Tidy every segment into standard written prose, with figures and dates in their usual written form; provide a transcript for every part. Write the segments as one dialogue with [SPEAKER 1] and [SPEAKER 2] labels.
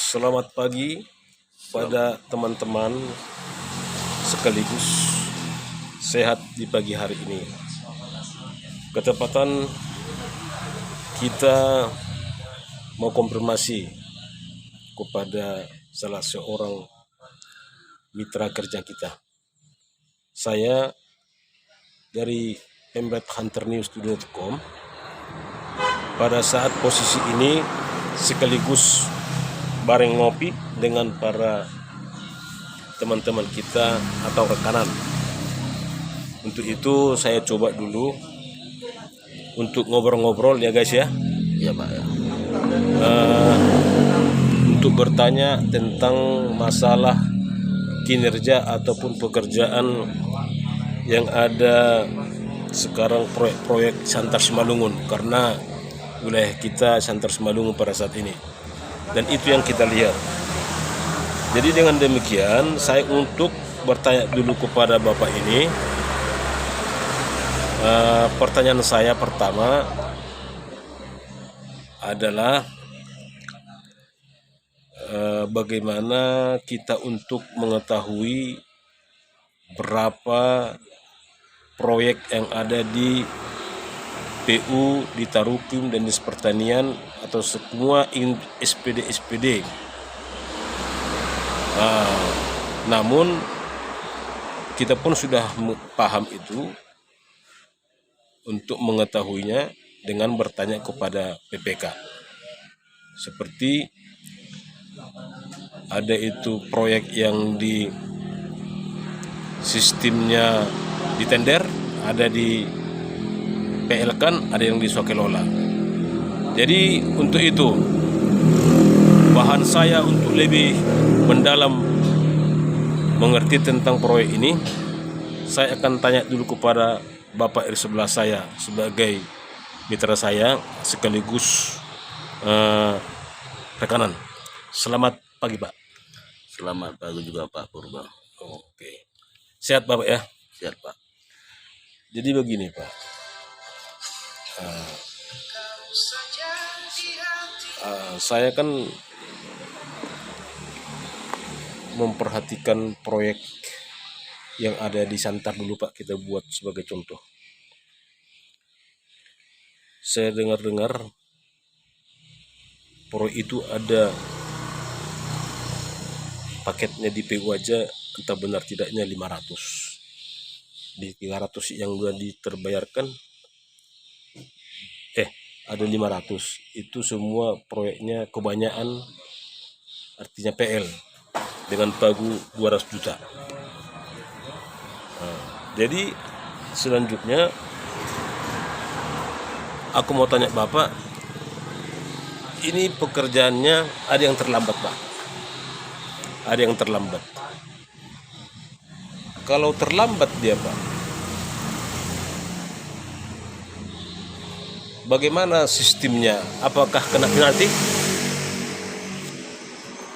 [SPEAKER 1] Selamat pagi pada teman-teman sekaligus sehat di pagi hari ini. Ketepatan kita mau konfirmasi kepada salah seorang mitra kerja kita. Saya dari embedhunternews.com. Pada saat posisi ini sekaligus bareng ngopi dengan para teman-teman kita atau rekanan. Untuk itu saya coba dulu untuk ngobrol-ngobrol ya guys ya.
[SPEAKER 2] Ya Pak ya.
[SPEAKER 1] Untuk bertanya tentang masalah kinerja ataupun pekerjaan yang ada sekarang proyek Santar Simalungun, karena wilayah kita Santar Simalungun pada saat ini. Dan itu yang kita lihat. Jadi dengan demikian saya untuk bertanya dulu kepada Bapak ini. Pertanyaan saya pertama adalah bagaimana kita untuk mengetahui berapa proyek yang ada di PU, di Tarukim dan di Pertanian atau semua SPD. Namun kita pun sudah paham itu untuk mengetahuinya dengan bertanya kepada PPK. Seperti ada itu proyek yang di sistemnya di tender, ada di PL kan, ada yang di swakelola. Jadi untuk itu bahan saya untuk lebih mendalam mengerti tentang proyek ini, saya akan tanya dulu kepada Bapak di sebelah saya sebagai mitra saya sekaligus rekanan. Selamat pagi Pak.
[SPEAKER 2] Selamat pagi juga Pak Purba.
[SPEAKER 1] Oke. Sehat Bapak ya?
[SPEAKER 2] Siap Pak.
[SPEAKER 1] Jadi begini Pak. Saya kan memperhatikan proyek yang ada di Santar dulu Pak, kita buat sebagai contoh. Saya dengar-dengar proyek itu ada paketnya di PU aja, entah benar tidaknya 500. Di 300 yang sudah diterbayarkan ada 500. Itu semua proyeknya kebanyakan artinya PL dengan pagu 200 juta. Jadi selanjutnya aku mau tanya Bapak, ini pekerjaannya ada yang terlambat Pak? Ada yang terlambat. Kalau terlambat dia Pak, bagaimana sistemnya? Apakah kena penalti?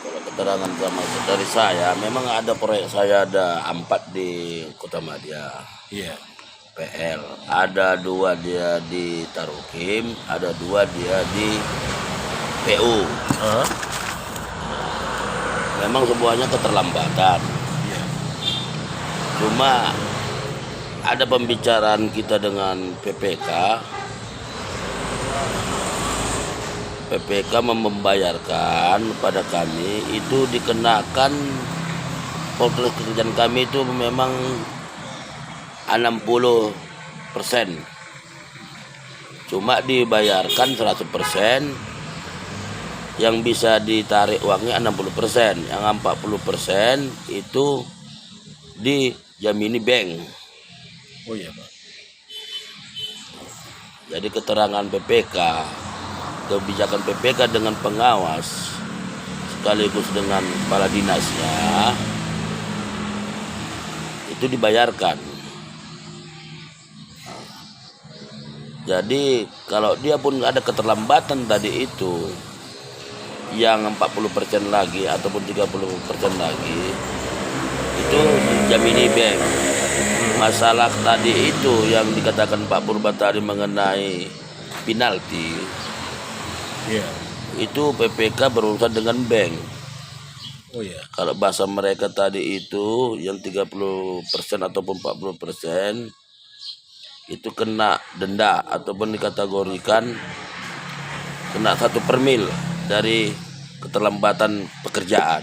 [SPEAKER 2] Kalau keterangan dari saya, memang ada proyek saya ada 4 di Kota Madia.
[SPEAKER 1] Iya.
[SPEAKER 2] PL. Ada 2 dia di Tarukim, ada 2 dia di PU. Memang semuanya keterlambatan.
[SPEAKER 1] Iya.
[SPEAKER 2] Cuma ada pembicaraan kita dengan PPK. PPK membayarkan pada kami itu dikenakan portal kerjaan kami itu memang 60%. Cuma dibayarkan 100%, yang bisa ditarik uangnya 60%, yang 40% itu dijamini bank.
[SPEAKER 1] Oh iya Pak.
[SPEAKER 2] Jadi keterangan PPK, kebijakan PPK dengan pengawas sekaligus dengan kepala dinasnya itu dibayarkan. Jadi kalau dia pun ada keterlambatan tadi itu yang 40% lagi ataupun 30% lagi itu dijamini bank. Masalah tadi itu yang dikatakan Pak Purba tadi mengenai penalti,
[SPEAKER 1] Iya.
[SPEAKER 2] itu PPK berurusan dengan bank.
[SPEAKER 1] Oh ya.
[SPEAKER 2] Kalau bahasa mereka tadi itu yang 30% ataupun 40% itu kena denda ataupun dikategorikan kena 1/mil dari keterlambatan pekerjaan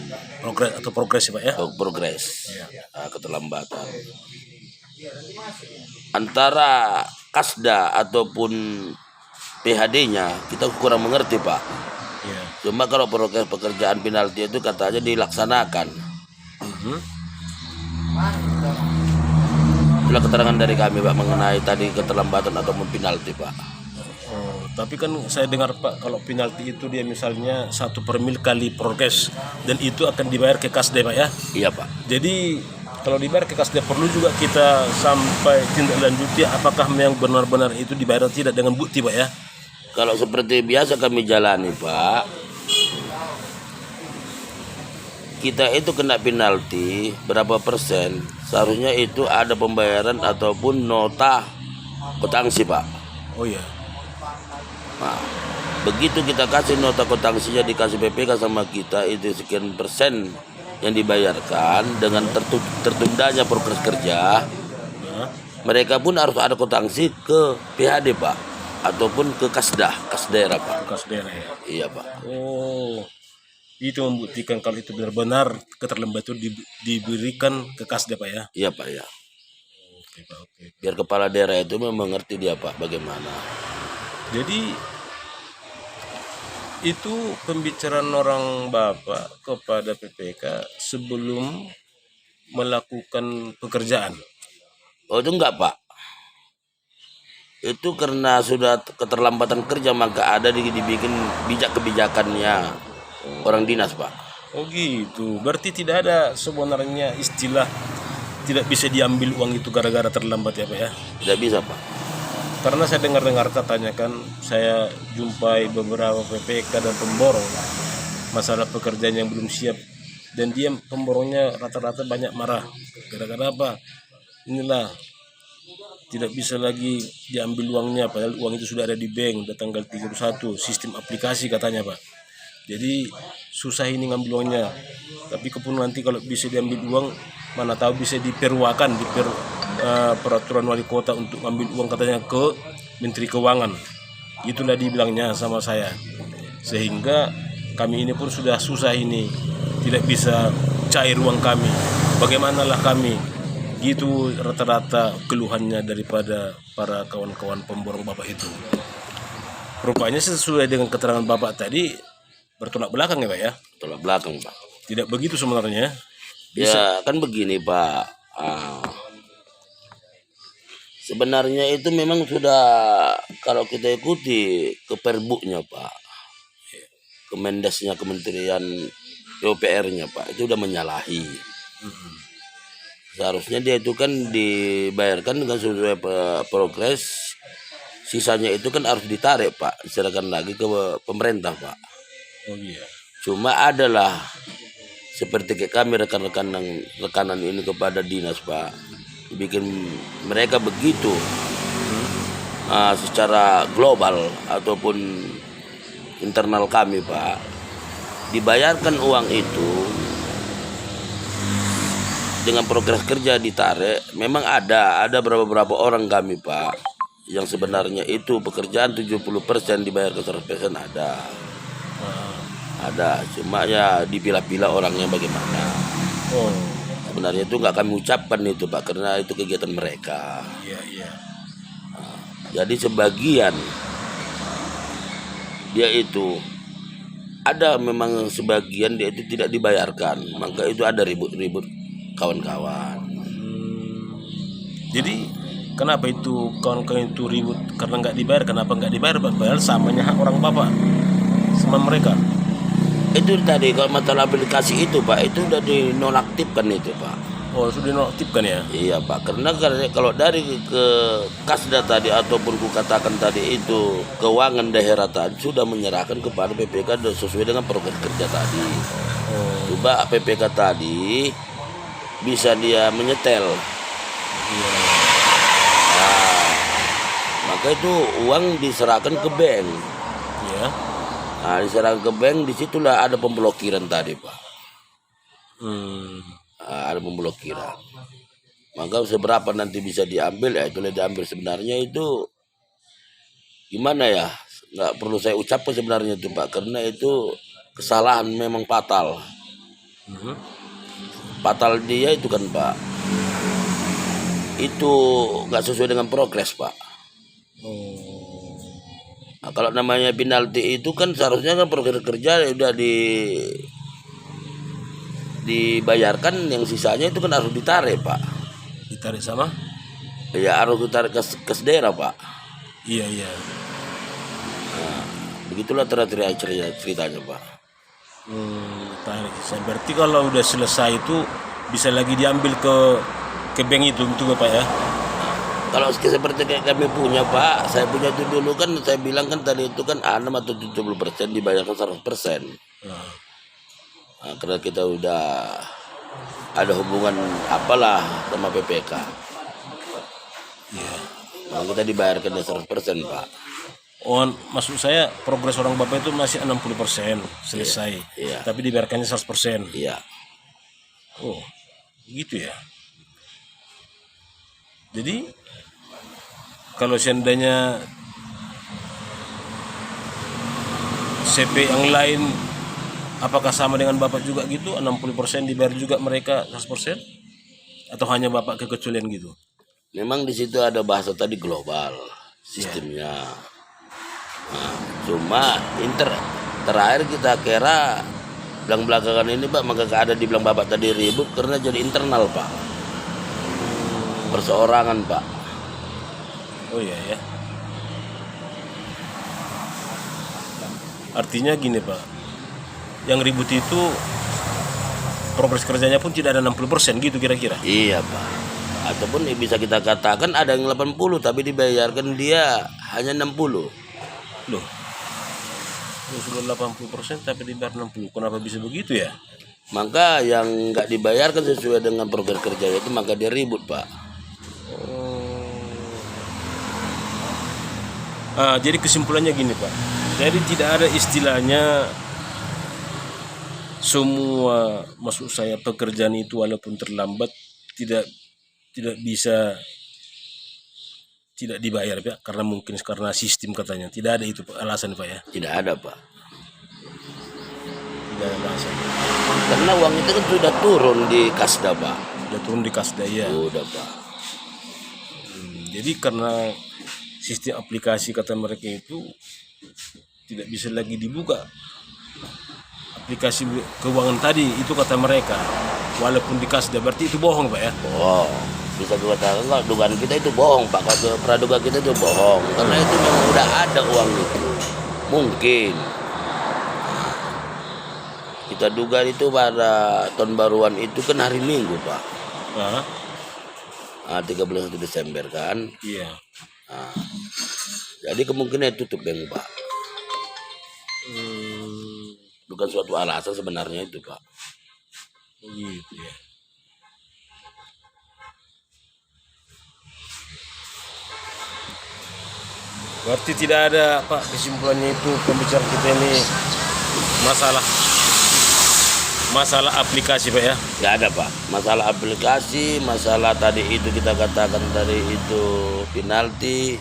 [SPEAKER 1] Progres ya Pak ya.
[SPEAKER 2] atau progres. Keterlambatan antara kasda ataupun PHD-nya kita kurang mengerti Pak.
[SPEAKER 1] Iya.
[SPEAKER 2] Cuma kalau progres pekerjaan penalti itu katanya dilaksanakan. Itulah keterangan dari kami Pak mengenai tadi keterlambatan ataupun penalti Pak.
[SPEAKER 1] Oh, tapi kan saya dengar Pak, kalau penalti itu dia misalnya 1/mil kali progres dan itu akan dibayar ke kasde Pak ya.
[SPEAKER 2] Iya Pak.
[SPEAKER 1] Jadi kalau dibayar ke kasde perlu juga kita sampai tindak lanjuti apakah yang benar-benar itu dibayar atau tidak dengan bukti Pak ya.
[SPEAKER 2] Kalau seperti biasa kami jalani Pak, kita itu kena penalti berapa persen, seharusnya itu ada pembayaran ataupun nota kwitansi Pak.
[SPEAKER 1] Oh iya.
[SPEAKER 2] Nah, begitu kita kasih nota kwitansinya dikasih PPK sama kita itu sekian persen yang dibayarkan dengan tertundanya progres kerja, mereka pun harus ada kwitansi ke PHD Pak ataupun ke kas daerah Pak.
[SPEAKER 1] Kas daerah ya.
[SPEAKER 2] Iya Pak.
[SPEAKER 1] Oh, itu membuktikan kalau itu benar-benar keterlambatan itu diberikan ke kasde Pak ya.
[SPEAKER 2] Iya Pak ya.
[SPEAKER 1] Oke Pak, oke.
[SPEAKER 2] Biar kepala daerah itu memang mengerti dia Pak bagaimana.
[SPEAKER 1] Jadi itu pembicaraan orang Bapak kepada PPK sebelum melakukan pekerjaan.
[SPEAKER 2] Oh itu enggak Pak. Itu karena sudah keterlambatan kerja maka ada dibikin kebijakannya orang dinas Pak.
[SPEAKER 1] Oh gitu. Berarti tidak ada sebenarnya istilah tidak bisa diambil uang itu gara-gara terlambat ya Pak ya.
[SPEAKER 2] Tidak bisa Pak.
[SPEAKER 1] Karena saya dengar-dengar katanya kan, saya jumpai beberapa PPK dan pemborong masalah pekerjaan yang belum siap, dan dia pemborongnya rata-rata banyak marah. Gara-gara apa? Inilah tidak bisa lagi diambil uangnya, padahal uang itu sudah ada di bank, udah tanggal 31, sistem aplikasi katanya Pak. Jadi susah ini ngambil uangnya. Tapi kepun nanti kalau bisa diambil uang, mana tahu bisa diperwakan peraturan wali kota untuk ngambil uang katanya ke Menteri Keuangan. Itulah dibilangnya sama saya. Sehingga kami ini pun sudah susah ini, tidak bisa cair uang kami. Bagaimanalah kami? Gitu rata-rata keluhannya daripada para kawan-kawan pemborong Bapak itu. Rupanya sesuai dengan keterangan Bapak tadi bertolak belakang ya Pak ya?
[SPEAKER 2] Tolak belakang Pak.
[SPEAKER 1] Tidak begitu sebenarnya.
[SPEAKER 2] Ya kan begini Pak. Sebenarnya itu memang sudah kalau kita ikuti ke perbuknya Pak, Kemendesnya Kementerian PUPR-nya Pak itu udah menyalahi. Seharusnya dia itu kan dibayarkan dengan sesuai progres, sisanya itu kan harus ditarik Pak, diserahkan lagi ke pemerintah Pak.
[SPEAKER 1] Oh iya.
[SPEAKER 2] Cuma adalah seperti kayak kami rekanan ini kepada dinas Pak, bikin mereka begitu secara global ataupun internal kami Pak, dibayarkan uang itu dengan progres kerja ditarik. Memang ada beberapa orang kami Pak yang sebenarnya itu pekerjaan 70% dibayar ke 100% ada, cuma ya dipilah-pilah orangnya bagaimana.
[SPEAKER 1] Oh
[SPEAKER 2] Sebenarnya itu nggak kami ucapkan itu Pak, karena itu kegiatan mereka.
[SPEAKER 1] iya.
[SPEAKER 2] Jadi sebagian dia itu ada, memang sebagian dia itu tidak dibayarkan, maka itu ada ribut-ribut kawan-kawan.
[SPEAKER 1] Jadi kenapa itu kawan-kawan itu ribut karena nggak dibayar? Kenapa nggak dibayar Pak? Padahal samanya hak orang Bapak sama mereka.
[SPEAKER 2] Itu tadi kalau masalah aplikasi itu Pak, itu udah dinonaktifkan itu Pak.
[SPEAKER 1] Oh sudah dinonaktifkan ya?
[SPEAKER 2] Iya Pak, karena kalau dari ke Kasda tadi ataupun ku katakan tadi itu keuangan daerah tadi sudah menyerahkan kepada PPK sesuai dengan program kerja tadi. Coba PPK tadi bisa dia menyetel. Nah, maka itu uang diserahkan ke bank.
[SPEAKER 1] Iya.
[SPEAKER 2] Nah, diserahkan ke bank, disitulah ada pemblokiran tadi Pak. Ada pemblokiran. Maka seberapa nanti bisa diambil ya itulah diambil. Sebenarnya itu gimana ya, nggak perlu saya ucapkan sebenarnya itu Pak, karena itu kesalahan memang fatal. Fatal dia itu kan Pak, itu nggak sesuai dengan progres Pak. Nah, kalau namanya penalti itu kan seharusnya kan progres kerja udah dibayarkan, yang sisanya itu kan harus ditarik Pak.
[SPEAKER 1] Ditarik sama?
[SPEAKER 2] Ya harus ditarik ke daerah Pak.
[SPEAKER 1] Iya.
[SPEAKER 2] Nah, begitulah ceritanya Pak.
[SPEAKER 1] Tarik. Berarti kalau udah selesai itu bisa lagi diambil ke bank itu Pak ya?
[SPEAKER 2] Kalau seperti kayak kami punya Pak, saya punya itu dulu kan, saya bilang kan tadi itu kan 6 atau 70% dibayarkan 100%. Nah, karena kita udah ada hubungan apalah sama PPK.
[SPEAKER 1] Iya.
[SPEAKER 2] Nah, kita dibayarkan 100% Pak.
[SPEAKER 1] Oh, maksud saya progres orang Bapak itu masih 60% selesai.
[SPEAKER 2] Iya.
[SPEAKER 1] Tapi dibayarkannya 100%.
[SPEAKER 2] Iya.
[SPEAKER 1] Oh, gitu ya. Jadi kalau seandainya CP yang lain, apakah sama dengan Bapak juga gitu? 60% dibayar juga mereka 100%? Atau hanya Bapak kekecualian gitu?
[SPEAKER 2] Memang di situ ada bahasa tadi global sistemnya. Nah, cuma terakhir kita kira belakangan ini Pak, maka ada dibilang Bapak tadi ribut karena jadi internal Pak. Perseorangan Pak.
[SPEAKER 1] Oh iya ya. Artinya gini Pak, yang ribut itu progres kerjanya pun tidak ada 60% gitu kira-kira?
[SPEAKER 2] Iya Pak. Ataupun bisa kita katakan ada yang 80 tapi dibayarkan dia hanya 60.
[SPEAKER 1] Loh, sudah 80% tapi dibayar 60. Kenapa bisa begitu ya?
[SPEAKER 2] Maka yang nggak dibayarkan sesuai dengan progres kerja itu maka dia ribut Pak.
[SPEAKER 1] Jadi kesimpulannya gini Pak. Jadi tidak ada istilahnya semua, maksud saya pekerjaan itu walaupun terlambat tidak bisa tidak dibayar Pak, karena sistem katanya. Tidak ada itu Pak, alasan Pak ya?
[SPEAKER 2] Tidak ada Pak.
[SPEAKER 1] Tidak ada alasan.
[SPEAKER 2] Karena uang itu kan sudah turun di Kasda Pak.
[SPEAKER 1] Sudah turun di Kasda ya.
[SPEAKER 2] Sudah Pak.
[SPEAKER 1] Jadi karena sistem aplikasi kata mereka itu tidak bisa lagi dibuka aplikasi keuangan tadi itu kata mereka, walaupun di Kasda, berarti itu bohong Pak ya?
[SPEAKER 2] Bohong. Bisa dikatakan kalau dugaan kita itu bohong Pak. Kalau praduga kita itu bohong karena itu memang udah ada uang itu. Mungkin kita duga itu pada tahun baruan itu kan hari Minggu Pak. 31 Desember kan.
[SPEAKER 1] Iya.
[SPEAKER 2] Nah, jadi kemungkinan tutup bank Pak. Bukan suatu alasan sebenarnya itu Pak.
[SPEAKER 1] Gitu ya. Berarti tidak ada Pak, kesimpulannya itu pembicaraan kita ini masalah aplikasi Pak ya?
[SPEAKER 2] Nggak ada Pak. Masalah aplikasi, masalah tadi itu kita katakan tadi itu penalti.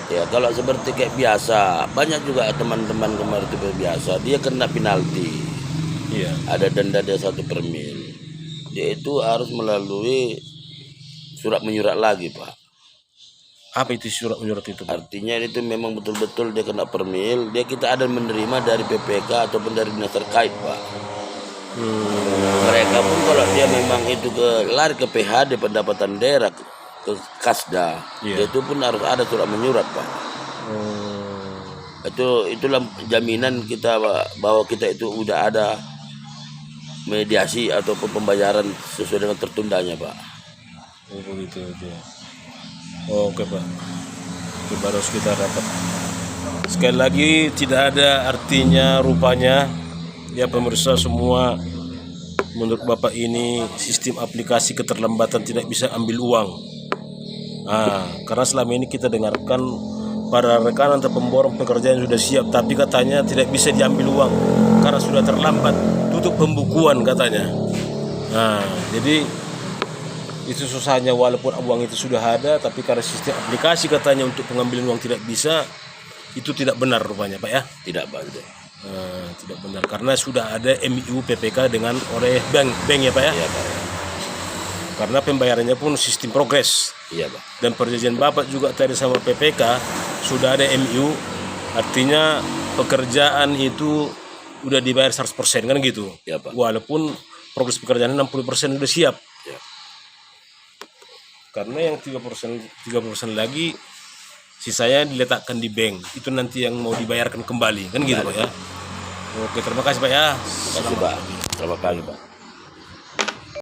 [SPEAKER 2] Ya kalau seperti kayak biasa, banyak juga teman-teman kemarin itu biasa, dia kena penalti.
[SPEAKER 1] Iya.
[SPEAKER 2] Ada denda dia 1 per mil. Dia itu harus melalui surat menyurat lagi Pak.
[SPEAKER 1] Apa itu surat menyurat itu Pak?
[SPEAKER 2] Artinya itu memang betul-betul dia kena per mil. Dia kita ada menerima dari PPK ataupun dari dinas terkait Pak. Mereka pun kalau dia memang itu lari ke PHD pendapatan daerah ke Kasda, dia itu pun harus ada surat menyurat Pak. Itulah jaminan kita bahwa kita itu udah ada mediasi ataupun pembayaran sesuai dengan tertundanya Pak.
[SPEAKER 1] Oh begitu itu. Oke Pak. Itu baru kita dapat. Sekali lagi tidak ada artinya rupanya ya pemirsa semua, menurut Bapak ini sistem aplikasi keterlambatan tidak bisa ambil uang. Karena selama ini kita dengarkan para rekan atau pemborong pekerjaan sudah siap, tapi katanya tidak bisa diambil uang karena sudah terlambat, tutup pembukuan katanya. Nah, jadi itu susahnya, walaupun uang itu sudah ada, tapi karena sistem aplikasi katanya untuk pengambilan uang tidak bisa, itu tidak benar rupanya Pak ya.
[SPEAKER 2] Tidak bantu.
[SPEAKER 1] Tidak benar karena sudah ada MIU PPK dengan oleh bank ya Pak ya.
[SPEAKER 2] Iya Pak.
[SPEAKER 1] Karena pembayarannya pun sistem progres.
[SPEAKER 2] Iya Pak.
[SPEAKER 1] Dan perjanjian Bapak juga tadi sama PPK sudah ada MIU, artinya pekerjaan itu udah dibayar 100% kan gitu.
[SPEAKER 2] Iya Pak.
[SPEAKER 1] Walaupun progres pekerjaan 60% udah siap.
[SPEAKER 2] Iya.
[SPEAKER 1] Karena yang 30% lagi sisanya diletakkan di bank. Itu nanti yang mau dibayarkan kembali kan gitu Pak ya. Oke, terima kasih Pak ya.
[SPEAKER 2] Terima kasih Pak. Selamat pagi Pak.